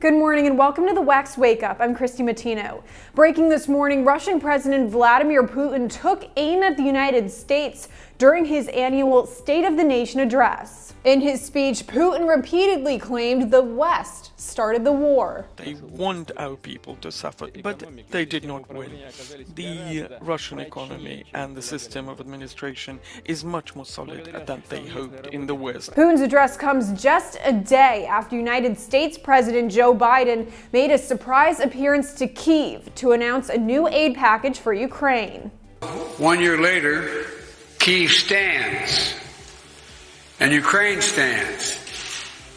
Good morning and welcome to the WEX Wakeup. I'm Christy Matino. Breaking this morning, Russian President Vladimir Putin took aim at the United States during his annual State of the Nation address. In his speech, Putin repeatedly claimed the West started the war. They want our people to suffer, but they did not win. The Russian economy and the system of administration is much more solid than they hoped in the West. Putin's address comes just a day after United States President Joe Biden made a surprise appearance to Kyiv to announce a new aid package for Ukraine. 1 year later, Kyiv stands, and Ukraine stands.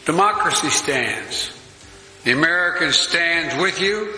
Democracy stands. The Americans stands with you,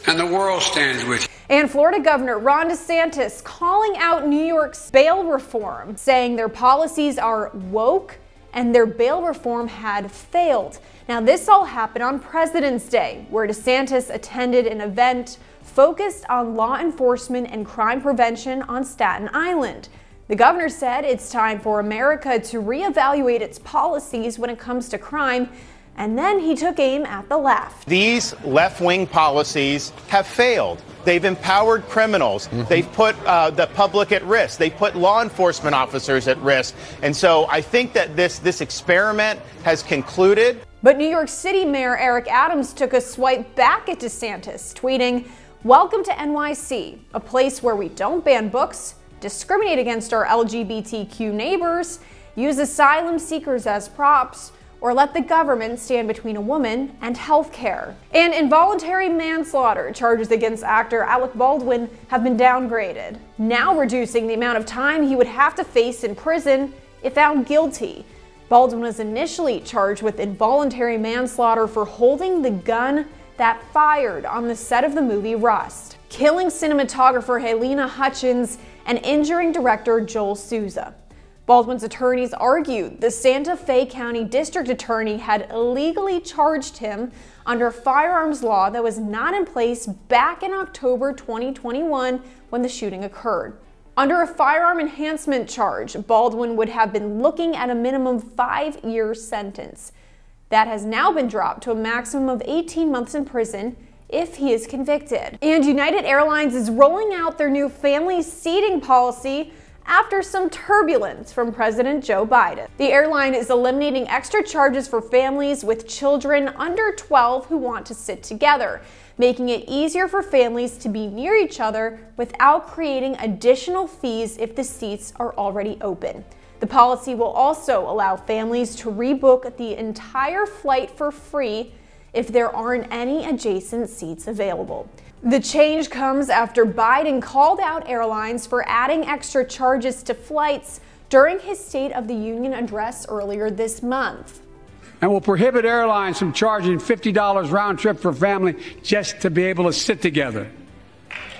and the world stands with you. And Florida Governor Ron DeSantis calling out New York's bail reform, saying their policies are woke and their bail reform had failed. Now, this all happened on President's Day, where DeSantis attended an event focused on law enforcement and crime prevention on Staten Island. The governor said it's time for America to reevaluate its policies when it comes to crime, and then he took aim at the left. These left-wing policies have failed. They've empowered criminals. They've put the public at risk. They put law enforcement officers at risk. And so I think that this experiment has concluded. But New York City Mayor Eric Adams took a swipe back at DeSantis, tweeting, "Welcome to NYC, a place where we don't ban books, discriminate against our LGBTQ neighbors, use asylum seekers as props, or let the government stand between a woman and health care." And involuntary manslaughter charges against actor Alec Baldwin have been downgraded, now reducing the amount of time he would have to face in prison if found guilty. Baldwin was initially charged with involuntary manslaughter for holding the gun that fired on the set of the movie Rust, killing cinematographer Helena Hutchins and injuring director Joel Souza. Baldwin's attorneys argued the Santa Fe County District Attorney had illegally charged him under a firearms law that was not in place back in October 2021 when the shooting occurred. Under a firearm enhancement charge, Baldwin would have been looking at a minimum 5-year sentence. That has now been dropped to a maximum of 18 months in prison if he is convicted. And United Airlines is rolling out their new family seating policy after some turbulence from President Joe Biden. The airline is eliminating extra charges for families with children under 12 who want to sit together, making it easier for families to be near each other without creating additional fees if the seats are already open. The policy will also allow families to rebook the entire flight for free if there aren't any adjacent seats available. The change comes after Biden called out airlines for adding extra charges to flights during his State of the Union address earlier this month. And will prohibit airlines from charging $50 round trip for family just to be able to sit together.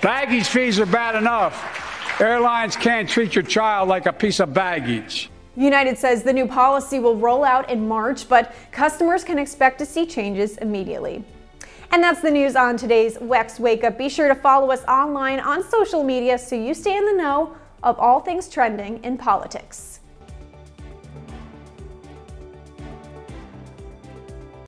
Baggage fees are bad enough. Airlines can't treat your child like a piece of baggage. United says the new policy will roll out in March, but customers can expect to see changes immediately. And that's the news on today's WEX Wake Up. Be sure to follow us online on social media so you stay in the know of all things trending in politics.